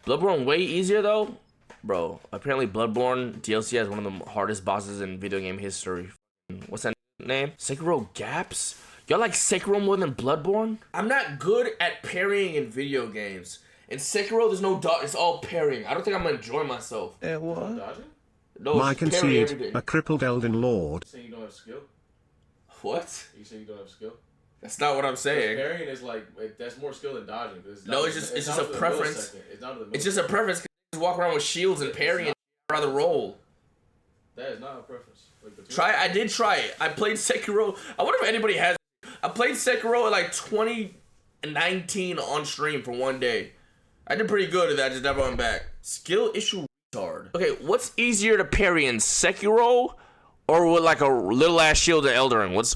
Bloodborne way easier though, bro. Apparently, Bloodborne DLC has one of the hardest bosses in video game history. What's that name? Sekiro gaps. Y'all like Sekiro more than Bloodborne? I'm not good at parrying in video games. In Sekiro, there's no dodge. It's all parrying. I don't think I'm gonna enjoy myself. What? No, My it's parry conceit, everything. a crippled Elden Lord. You saying you don't have skill? What? You saying you don't have skill? That's not what I'm saying. Parrying is like that's more skill than dodging. No, it's just a preference. It's just a preference. Just walk around with shields and parry and rather roll. That is not a preference. I did try it. I played Sekiro. I wonder if anybody has. I played Sekiro in like 2019 on stream for one day. I did pretty good at that. I just never went back. Skill issue retard. Okay, what's easier to parry in Sekiro or with like a little ass shield in Elden Ring? What's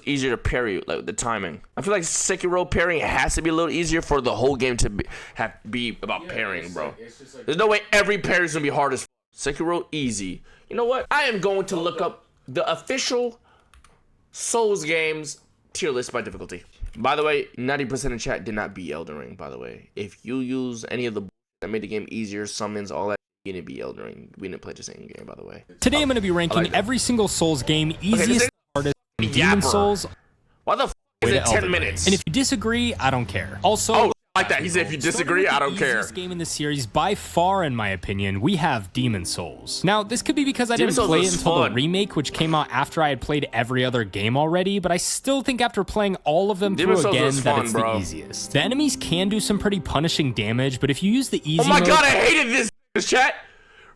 easier to parry, like the timing? I feel like Sekiro parrying has to be a little easier for the whole game to be about parrying, bro. Like, there's no way every parry's gonna be hard as Sekiro easy. You know what? I am going to look up the official Souls games tier list by difficulty. By the way, 90% of chat did not beat Elden Ring, by the way. If you use any of the that made the game easier, summons, all that, you didn't beat Elden Ring. We didn't play the same game, by the way. Today I'm going to be ranking every single Souls game, easiest to hardest, Demon Souls. Why the f is it 10 minutes? And if you disagree, I don't care. Also, oh, like that. He said if you disagree, I don't care. Easiest game in the series, by far, in my opinion, we have Demon Souls. Now, this could be because I didn't play it until the remake, which came out after I had played every other game already, but I still think after playing all of them through again that it's the easiest. The enemies can do some pretty punishing damage, but if you use the easy mode... Oh my god, I hated this chat!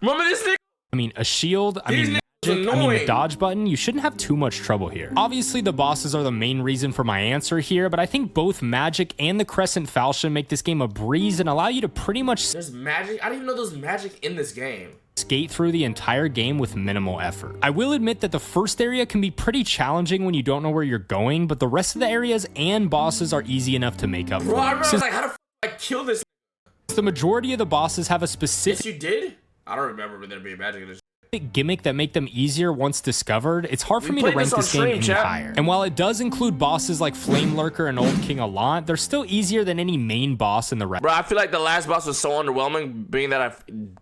Remember this thing? I mean, a shield, the dodge button, you shouldn't have too much trouble here. Obviously, the bosses are the main reason for my answer here, but I think both magic and the crescent falchion make this game a breeze and allow you to pretty much... There's magic? I didn't even know there's magic in this game. Skate through the entire game with minimal effort. I will admit that the first area can be pretty challenging when you don't know where you're going, but the rest of the areas and bosses are easy enough to make up for. Bro, I remember, like, how the f I kill this? The majority of the bosses have a specific... Yes, you did? I don't remember there being magic in this. Gimmick that make them easier once discovered. It's hard for me to rank this game any higher. And while it does include bosses like Flame Lurker and Old King Allant, they're still easier than any main boss in the rest. Bro, I feel like the last boss was so underwhelming, being that I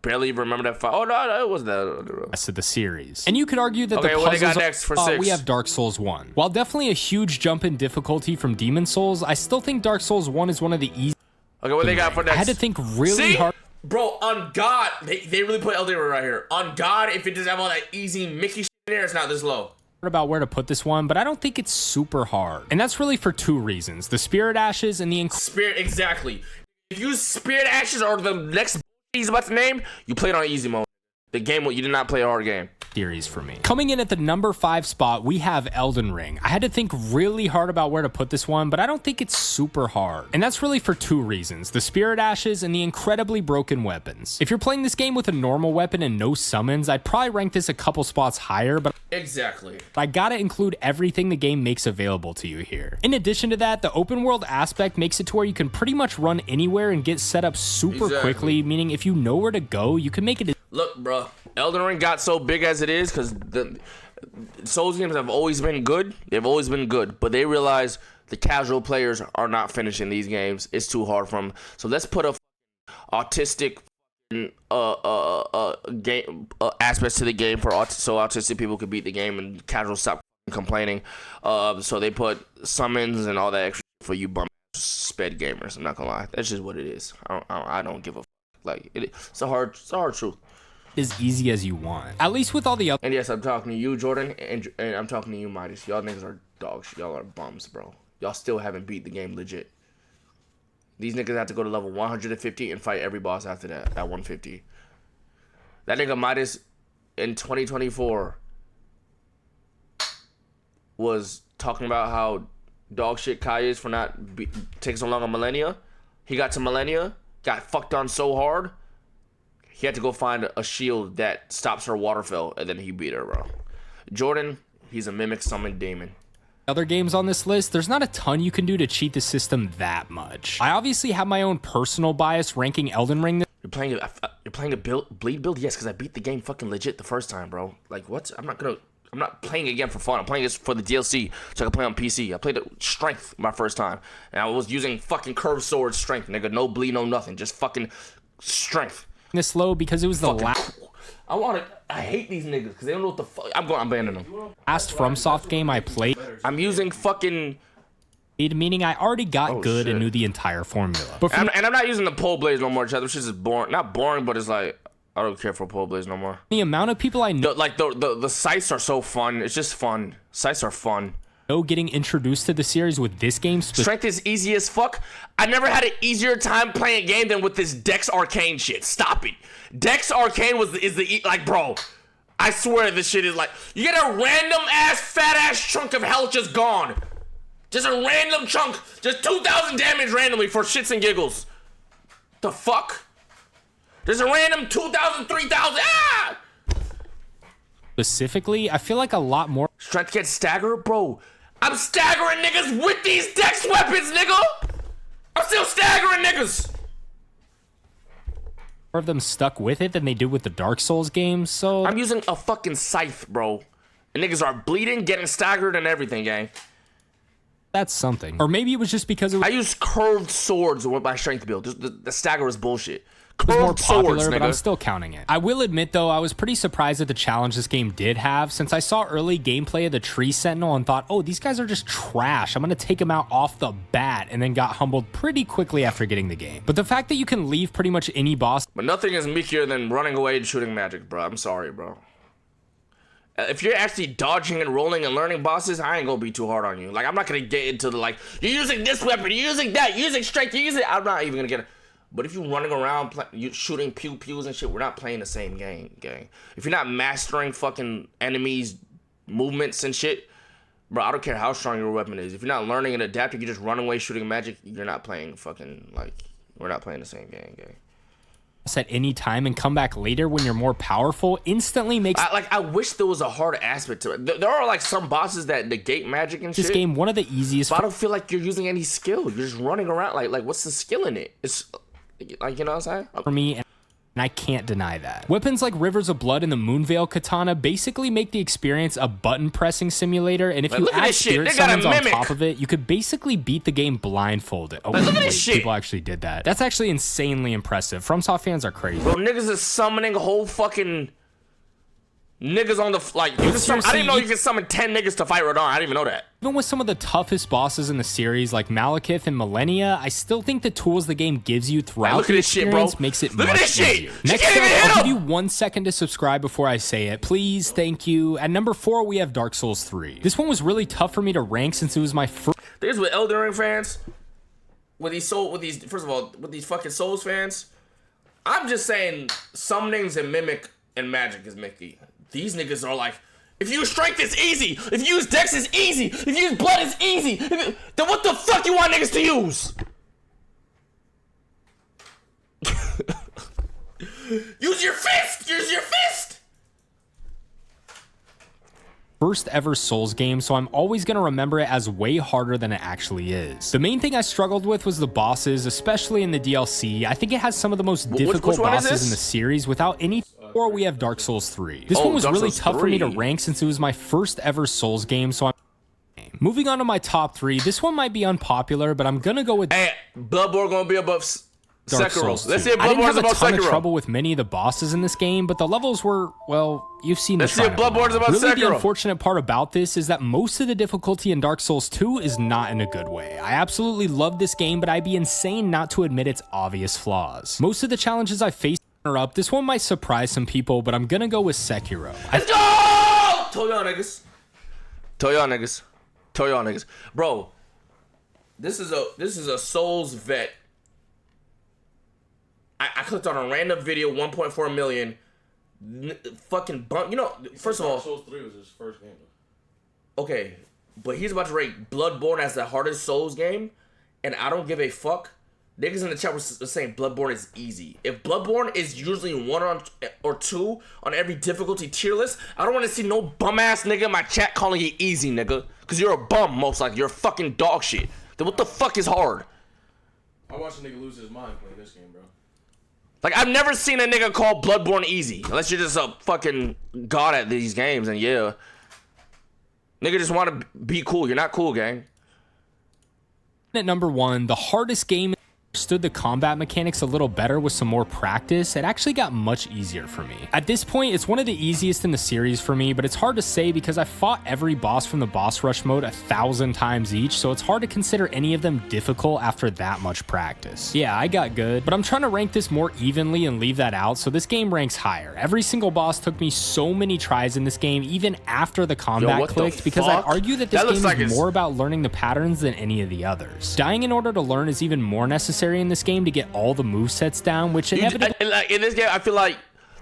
barely remember that fight. Oh no, it wasn't that. Rest of the series. And you could argue that the puzzles what they got next for 6? We have Dark Souls 1. While definitely a huge jump in difficulty from Demon Souls, I still think Dark Souls 1 is one of the easiest. Okay, what they got for next? I had to think really hard. Bro, on God, they really put Elden Ring right here. On God, if it doesn't have all that easy Mickey shit in there, it's not this low. About where to put this one, but I don't think it's super hard. And that's really for 2 reasons. The Spirit Ashes and the... Spirit, exactly. If you use Spirit Ashes or the next he's about to name, you play it on easy mode. The game, you did not play a hard game. Series for me. Coming in at the number 5 spot, we have Elden Ring. I had to think really hard about where to put this one, but I don't think it's super hard. And that's really for 2 reasons. The Spirit Ashes and the incredibly broken weapons. If you're playing this game with a normal weapon and no summons, I'd probably rank this a couple spots higher, but exactly. I gotta include everything the game makes available to you here. In addition to that, the open world aspect makes it to where you can pretty much run anywhere and get set up super quickly, meaning if you know where to go, you can make it. Look, bro, Elden Ring got so big as it is because the Souls games have always been good. They've always been good, but they realize the casual players are not finishing these games. It's too hard for them. So let's put a autistic game aspects to the game so autistic people could beat the game and casual stop complaining. So they put summons and all that extra for you bum sped gamers. I'm not gonna lie, that's just what it is. I don't give a like it's a hard truth. As easy as you want, at least with all the other. And yes, I'm talking to you, Jordan, and I'm talking to you, Midas. Y'all niggas are dogs. Y'all are bums, bro. Y'all still haven't beat the game legit. These niggas have to go to level 150 and fight every boss after that at 150. That nigga Midas in 2024 was talking about how dog shit Kai is for not taking so long on Millennia. He got to Millennia, got fucked on so hard. He had to go find a shield that stops her waterfall, and then he beat her, bro. Jordan, he's a mimic summoned demon. Other games on this list, there's not a ton you can do to cheat the system that much. I obviously have my own personal bias ranking Elden Ring. You're playing a bleed build? Yes, because I beat the game fucking legit the first time, bro. Like, what? I'm not playing it again for fun. I'm playing this for the DLC so I can play on PC. I played it strength my first time, and I was using fucking curved sword strength, nigga. No bleed, no nothing. Just fucking Strength. this low because it was the last I hate these niggas because they don't know what the fuck. I'm banning them. FromSoft game I played. I'm using fucking. Meaning I already got good and knew the entire formula. But and I'm not using the pole blades no more, Chad. Which is boring. Not boring, but it's like I don't care for pole blades no more. The amount of people I know, the sights are so fun. It's just fun. Sights are fun. Getting introduced to the series with this game. Strength is easy as fuck. I never had an easier time playing a game than with this Dex Arcane shit. Stop it. Dex Arcane is the like, bro. I swear this shit is like, you get a random ass fat ass chunk of health just gone. Just a random chunk, just 2,000 damage randomly for shits and giggles. The fuck? There's a random 2,000, 3,000. Ah! Specifically, I feel like a lot more. Strength gets stagger, bro. I'm staggering niggas with these Dex weapons, nigga. I'm still staggering niggas. More of them stuck with it than they did with the Dark Souls games, so. I'm using a fucking scythe, bro. And niggas are bleeding, getting staggered, and everything, gang. That's something. Or maybe it was just because it was. I used curved swords with my strength build. The stagger was bullshit. It was more popular, swords, but I'm still counting it. I will admit, though, I was pretty surprised at the challenge this game did have, since I saw early gameplay of the Tree Sentinel and thought, oh, these guys are just trash. I'm going to take them out off the bat, and then got humbled pretty quickly after getting the game. But the fact that you can leave pretty much any boss. But nothing is meekier than running away and shooting magic, bro. I'm sorry, bro. If you're actually dodging and rolling and learning bosses, I ain't gonna be too hard on you. Like, I'm not gonna get into the, like, you're using this weapon, you're using that, you're using strength, you're using. I'm not even gonna get it. But if you're running around, you shooting pew-pews and shit, we're not playing the same game, gang. If you're not mastering fucking enemies' movements and shit, bro, I don't care how strong your weapon is. If you're not learning and adapting, you're just running away shooting magic, you're not playing fucking, like, we're not playing the same game, gang. At any time and come back later when you're more powerful instantly makes I wish there was a hard aspect to it. There are like some bosses that negate magic and shit. This game one of the easiest. But I don't feel like you're using any skill. You're just running around like what's the skill in it? It's like, you know what I'm saying? For me, and I can't deny that. Weapons like Rivers of Blood and the Moonveil Katana basically make the experience a button pressing simulator, and if you add spirit summons on top of it, you could basically beat the game blindfolded. Oh, look at this shit. People actually did that. That's actually insanely impressive. FromSoft fans are crazy. Bro, niggas is summoning a whole fucking niggas on the like. I didn't know you could summon 10 niggas to fight Radon. I didn't even know that. Even with some of the toughest bosses in the series, like Malekith and Millennia, I still think the tools the game gives you throughout the experience makes it much easier. Next up, I'll give you 1 second to subscribe before I say it. Please, thank you. At number 4, we have Dark Souls 3. This one was really tough for me to rank since it was my first. There's with Elden Ring fans, with these first of all, with these fucking Souls fans, I'm just saying summonings and mimic and magic is Mickey. These niggas are like, if you use strength, it's easy. If you use dex, it's easy. If you use blood, it's easy. Then what the fuck you want niggas to use? Use your fist. Use your fist. First ever Souls game, so I'm always going to remember it as way harder than it actually is. The main thing I struggled with was the bosses, especially in the DLC. I think it has some of the most difficult bosses in the series without any. Or we have Dark Souls 3. This one was really tough for me to rank since it was my first ever Souls game, so I'm moving on to my top 3. This one might be unpopular, but I'm gonna go with Bloodborne gonna be above Dark Sekiro. Souls 2. Let's see if I didn't have Bloodborne's a above ton Sekiro. of trouble with many of the bosses in this game, but the levels were, well, you've seen the Let's see if Bloodborne's above Really, Sekiro. the unfortunate part about this is that most of the difficulty in Dark Souls 2 is not in a good way. I absolutely love this game, but I'd be insane not to admit its obvious flaws. Most of the challenges I faced up, this one might surprise some people, but I'm gonna go with Sekiro. Let's go! Tell y'all niggas. Tell y'all niggas. Tell y'all niggas. Bro, this is a Souls vet. I clicked on a random video, 1.4 million. Fucking bump. You know, first of all, Souls 3 was his first game. Okay, but he's about to rate Bloodborne as the hardest Souls game, and I don't give a fuck. Niggas in the chat were saying Bloodborne is easy. If Bloodborne is usually 1 or 2 on every difficulty tier list, I don't want to see no bum ass nigga in my chat calling it easy, nigga. Cause you're a bum, most likely. You're a fucking dog shit. Then what the fuck is hard? I watched a nigga lose his mind playing this game, bro. Like, I've never seen a nigga call Bloodborne easy. Unless you're just a fucking god at these games, and yeah. Nigga just want to be cool. You're not cool, gang. At number 1, the hardest game understood the combat mechanics a little better with some more practice, it actually got much easier for me. At this point, it's one of the easiest in the series for me, but it's hard to say because I fought every boss from the boss rush mode 1,000 times each, so it's hard to consider any of them difficult after that much practice. Yeah, I got good, but I'm trying to rank this more evenly and leave that out, so this game ranks higher. Every single boss took me so many tries in this game, even after the combat clicked, because I'd argue that this game is more about learning the patterns than any of the others. Dying in order to learn is even more necessary in this game to get all the movesets down, which inevitably... Like, in this game, I feel like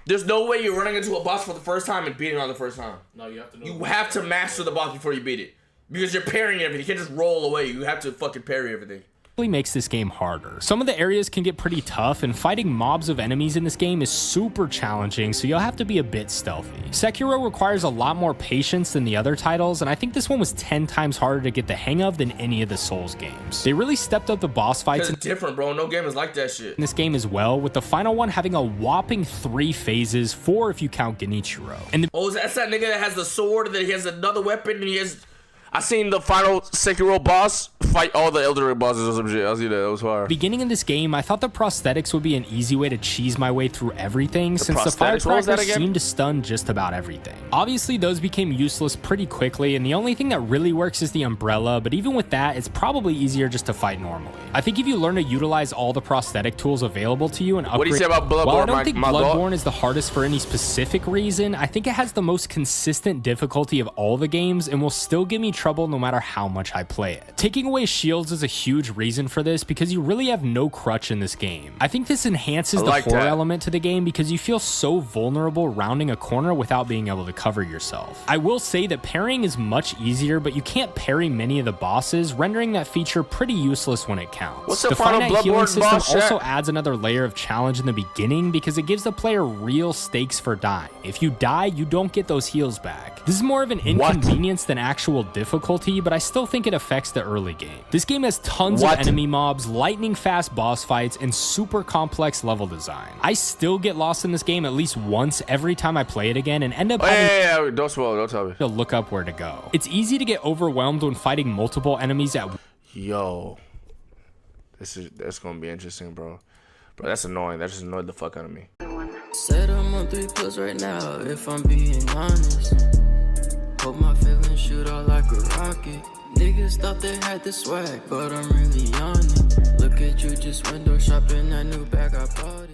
there's no way you're running into a boss for the first time and beating it on the first time. No, you have to know. You have to master the boss before you beat it. Because you're parrying everything. You can't just roll away. You have to fucking parry everything. Makes this game harder. Some of the areas can get pretty tough, and fighting mobs of enemies in this game is super challenging, so you'll have to be a bit stealthy. Sekiro requires a lot more patience than the other titles, and I think this one was 10 times harder to get the hang of than any of the Souls games. They really stepped up the boss fights. It's different, bro. No game is like that shit. In this game as well, with the final one having a whopping 3 phases, 4 if you count Genichiro. And that's that nigga that has the sword, and then he has another weapon, and he has... I seen the final Sekiro boss fight all the Elden Ring bosses or some shit. I see that. That was fire. Beginning of this game, I thought the prosthetics would be an easy way to cheese my way through everything, since the firecrackers seemed to stun just about everything. Obviously, those became useless pretty quickly, and the only thing that really works is the umbrella, but even with that, it's probably easier just to fight normally. I think if you learn to utilize all the prosthetic tools available to you and upgrade... What do you say about Bloodborne? While I don't think Bloodborne is the hardest for any specific reason, I think it has the most consistent difficulty of all the games and will still give me trouble no matter how much I play it. Taking away shields is a huge reason for this because you really have no crutch in this game. I think this enhances the horror element to the game because you feel so vulnerable rounding a corner without being able to cover yourself. I will say that parrying is much easier, but you can't parry many of the bosses, rendering that feature pretty useless when it counts. What's the finite healing system also adds another layer of challenge in the beginning because it gives the player real stakes for dying. If you die, you don't get those heals back. This is more of an inconvenience than actual difficulty, but I still think it affects the early game. This game has tons of enemy mobs, lightning fast boss fights, and super complex level design. I still get lost in this game at least once every time I play it again and end up having don't spoil, don't tell me. To look up where to go. It's easy to get overwhelmed when fighting multiple enemies at... Yo, that's gonna be interesting, bro. Bro, that's annoying. That just annoyed the fuck out of me. Said I'm on 3 pills right now, if I'm being honest. Hope my feelings shoot out like a rocket. Niggas thought they had the swag, but I'm really on it. Look at you just window shopping that new bag I bought it.